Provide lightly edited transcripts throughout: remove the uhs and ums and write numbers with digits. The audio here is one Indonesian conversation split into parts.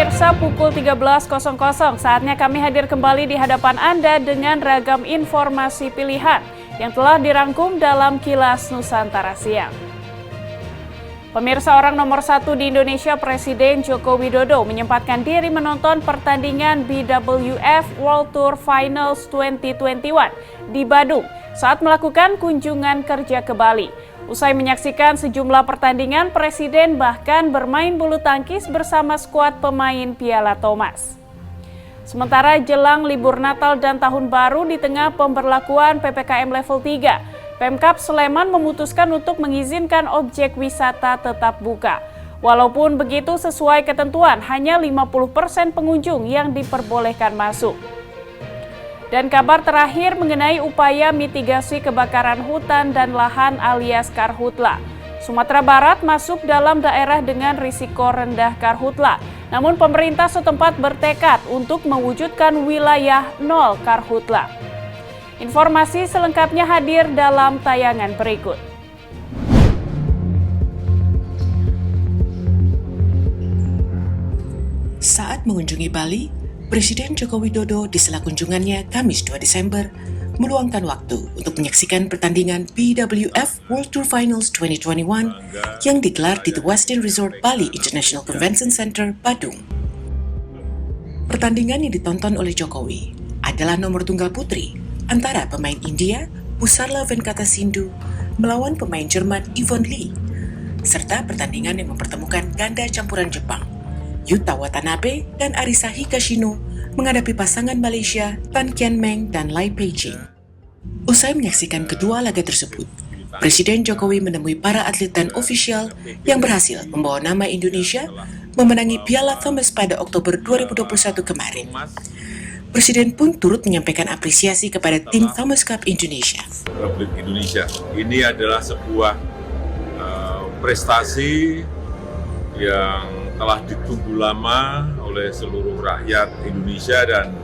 Pemirsa, pukul 13.00 saatnya kami hadir kembali di hadapan Anda dengan ragam informasi pilihan yang telah dirangkum dalam Kilas Nusantara Siang. Pemirsa, orang nomor 1 di Indonesia, Presiden Joko Widodo menyempatkan diri menonton pertandingan BWF World Tour Finals 2021 di Badung saat melakukan kunjungan kerja ke Bali. Usai menyaksikan sejumlah pertandingan, Presiden bahkan bermain bulu tangkis bersama skuad pemain Piala Thomas. Sementara jelang libur Natal dan Tahun Baru di tengah pemberlakuan PPKM level 3, Pemkab Sleman memutuskan untuk mengizinkan objek wisata tetap buka. Walaupun begitu, sesuai ketentuan, hanya 50% pengunjung yang diperbolehkan masuk. Dan kabar terakhir mengenai upaya mitigasi kebakaran hutan dan lahan alias karhutla. Sumatera Barat masuk dalam daerah dengan risiko rendah karhutla. Namun pemerintah setempat bertekad untuk mewujudkan wilayah nol karhutla. Informasi selengkapnya hadir dalam tayangan berikut. Saat mengunjungi Bali, Presiden Joko Widodo di sela kunjungannya Kamis 2 Desember meluangkan waktu untuk menyaksikan pertandingan BWF World Tour Finals 2021 yang digelar di The Westin Resort Bali International Convention Center, Badung. Pertandingan yang ditonton oleh Jokowi adalah nomor tunggal putri antara pemain India Pusarla Venkata Sindhu melawan pemain Jerman Yvonne Lee, serta pertandingan yang mempertemukan ganda campuran Jepang Yuta Watanabe dan Arisa Higashino menghadapi pasangan Malaysia Tan Kian Meng dan Lai Peijing. Usai menyaksikan kedua laga tersebut, Presiden Jokowi menemui para atlet dan ofisial yang berhasil membawa nama Indonesia memenangi Piala Thomas pada Oktober 2021 kemarin. Presiden pun turut menyampaikan apresiasi kepada tim Thomas Cup Indonesia. Republik Indonesia ini adalah sebuah prestasi yang telah ditunggu lama oleh seluruh rakyat Indonesia, dan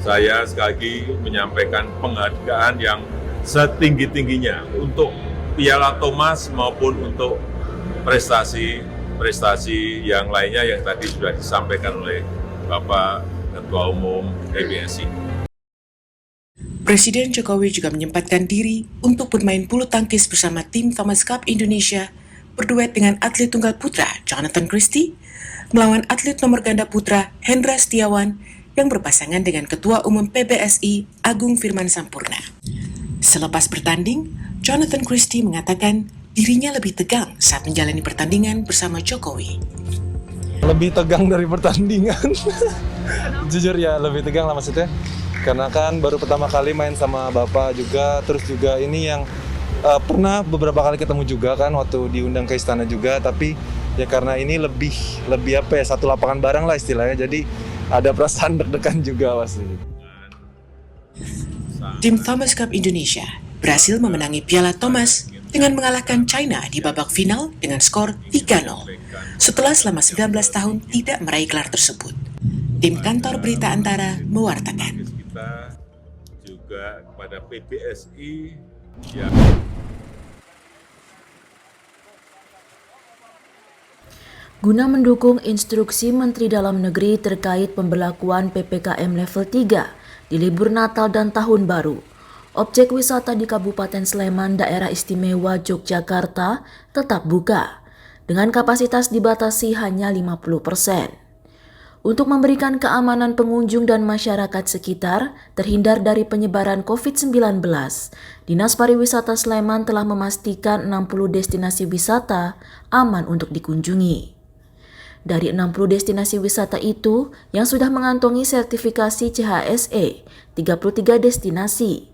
saya sekali lagi menyampaikan penghargaan yang setinggi-tingginya untuk Piala Thomas maupun untuk prestasi yang lainnya yang tadi sudah disampaikan oleh Bapak Ketua Umum PBSI. Presiden Jokowi juga menyempatkan diri untuk bermain bulu tangkis bersama tim Thomas Cup Indonesia berduet dengan atlet tunggal putra Jonathan Christie melawan atlet nomor ganda putra Hendra Setiawan yang berpasangan dengan Ketua Umum PBSI Agung Firman Sampurna. Selepas bertanding, Jonathan Christie mengatakan dirinya lebih tegang saat menjalani pertandingan bersama Jokowi. Lebih tegang dari pertandingan. Jujur ya, lebih tegang lah maksudnya. Karena kan baru pertama kali main sama Bapak juga, terus juga ini yang pernah beberapa kali ketemu juga kan waktu diundang ke istana juga, tapi ya karena ini lebih apa ya, satu lapangan bareng lah istilahnya, jadi ada perasaan deg-degan juga pasti. Tim Thomas Cup Indonesia berhasil memenangi Piala Thomas dengan mengalahkan China di babak final dengan skor 3-0 setelah selama 19 tahun tidak meraih gelar tersebut. Tim Kantor Berita Antara mewartakan. Kita juga kepada PBSI yang guna mendukung instruksi Menteri Dalam Negeri terkait pemberlakuan PPKM level 3 di libur Natal dan Tahun Baru, objek wisata di Kabupaten Sleman, Daerah Istimewa Yogyakarta tetap buka dengan kapasitas dibatasi hanya 50%. Untuk memberikan keamanan pengunjung dan masyarakat sekitar terhindar dari penyebaran COVID-19, Dinas Pariwisata Sleman telah memastikan 60 destinasi wisata aman untuk dikunjungi. Dari 60 destinasi wisata itu yang sudah mengantongi sertifikasi CHSE, 33 destinasi.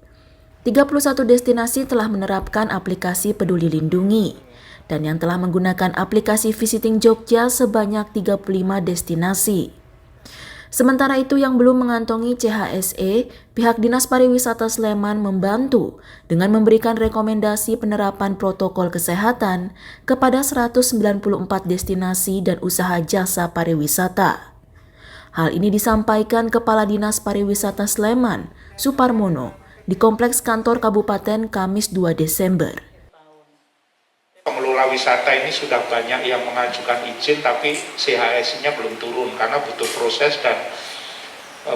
31 destinasi telah menerapkan aplikasi Peduli Lindungi, dan yang telah menggunakan aplikasi Visiting Jogja sebanyak 35 destinasi. Sementara itu yang belum mengantongi CHSE, pihak Dinas Pariwisata Sleman membantu dengan memberikan rekomendasi penerapan protokol kesehatan kepada 194 destinasi dan usaha jasa pariwisata. Hal ini disampaikan Kepala Dinas Pariwisata Sleman, Suparmono, di Kompleks Kantor Kabupaten Kamis 2 Desember. Pengelola pengelola wisata ini sudah banyak yang mengajukan izin, tapi CHSI-nya belum turun karena butuh proses dan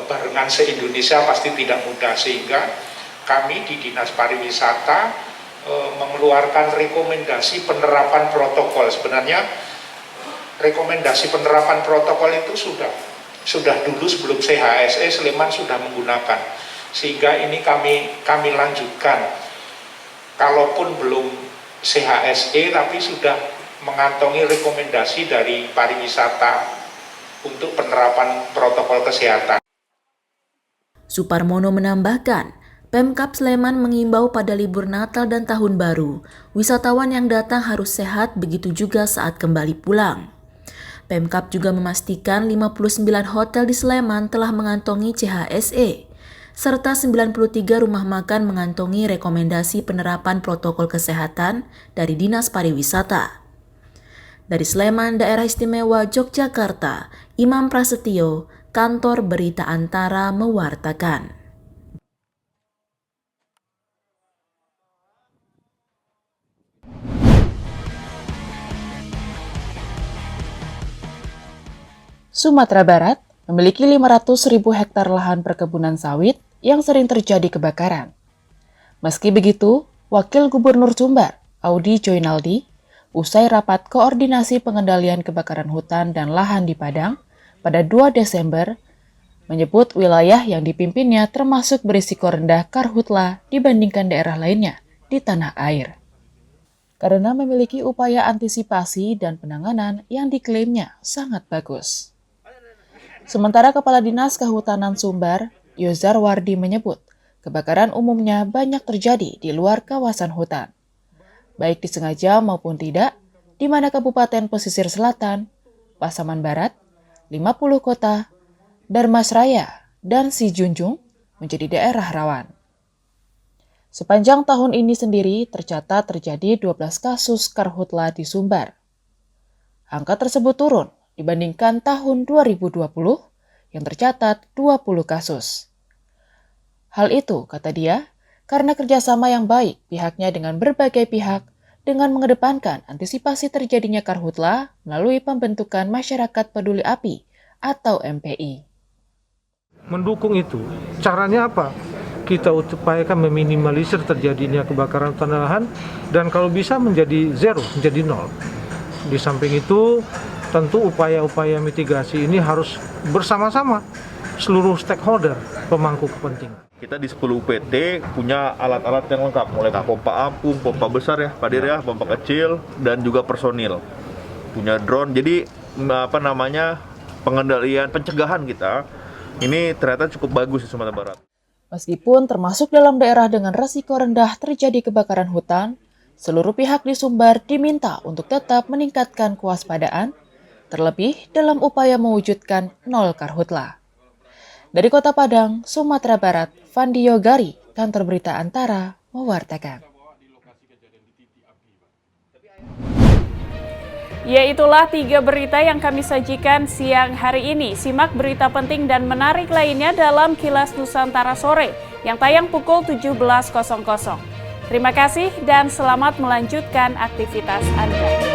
barengan se-Indonesia pasti tidak mudah, sehingga kami di Dinas Pariwisata mengeluarkan rekomendasi penerapan protokol. Sebenarnya rekomendasi penerapan protokol itu sudah dulu sebelum CHSE Sleman sudah menggunakan, sehingga ini kami lanjutkan. Kalaupun belum CHSE tapi sudah mengantongi rekomendasi dari pariwisata untuk penerapan protokol kesehatan. Suparmono menambahkan, Pemkab Sleman mengimbau pada libur Natal dan Tahun Baru, wisatawan yang datang harus sehat, begitu juga saat kembali pulang. Pemkab juga memastikan 59 hotel di Sleman telah mengantongi CHSE, serta 93 rumah makan mengantongi rekomendasi penerapan protokol kesehatan dari Dinas Pariwisata. Dari Sleman, Daerah Istimewa Yogyakarta, Imam Prasetyo, Kantor Berita Antara mewartakan. Sumatera Barat memiliki 500.000 hektar lahan perkebunan sawit yang sering terjadi kebakaran. Meski begitu, Wakil Gubernur Sumbar, Audi Joinaldi, usai rapat koordinasi pengendalian kebakaran hutan dan lahan di Padang pada 2 Desember, menyebut wilayah yang dipimpinnya termasuk berisiko rendah karhutla dibandingkan daerah lainnya di tanah air. Karena memiliki upaya antisipasi dan penanganan yang diklaimnya sangat bagus. Sementara Kepala Dinas Kehutanan Sumbar, Yozar Wardi menyebut, kebakaran umumnya banyak terjadi di luar kawasan hutan. Baik disengaja maupun tidak, di mana Kabupaten Pesisir Selatan, Pasaman Barat, 50 Kota, Darmasraya, dan Sijunjung menjadi daerah rawan. Sepanjang tahun ini sendiri tercatat terjadi 12 kasus karhutla di Sumbar. Angka tersebut turun dibandingkan tahun 2020 yang tercatat 20 kasus. Hal itu, kata dia, karena kerjasama yang baik pihaknya dengan berbagai pihak dengan mengedepankan antisipasi terjadinya karhutla melalui pembentukan Masyarakat Peduli Api atau MPI. Mendukung itu, caranya apa? Kita upayakan meminimalisir terjadinya kebakaran hutan dan lahan dan kalau bisa menjadi zero, menjadi nol. Di samping itu, tentu upaya-upaya mitigasi ini harus bersama-sama seluruh stakeholder pemangku kepentingan. Kita di 10 PT punya alat-alat yang lengkap, mulai pompa apung, pompa besar ya, Pak Dir ya, pompa kecil, dan juga personil. Punya drone, jadi pengendalian, pencegahan kita, ini ternyata cukup bagus di Sumatera Barat. Meskipun termasuk dalam daerah dengan resiko rendah terjadi kebakaran hutan, seluruh pihak di Sumbar diminta untuk tetap meningkatkan kewaspadaan, terlebih dalam upaya mewujudkan nol karhutla. Dari Kota Padang, Sumatera Barat, Fandi Yogari, Kantor Berita Antara, mewartakan. Ya, itulah 3 berita yang kami sajikan siang hari ini. Simak berita penting dan menarik lainnya dalam Kilas Nusantara Sore yang tayang pukul 17.00. Terima kasih dan selamat melanjutkan aktivitas Anda.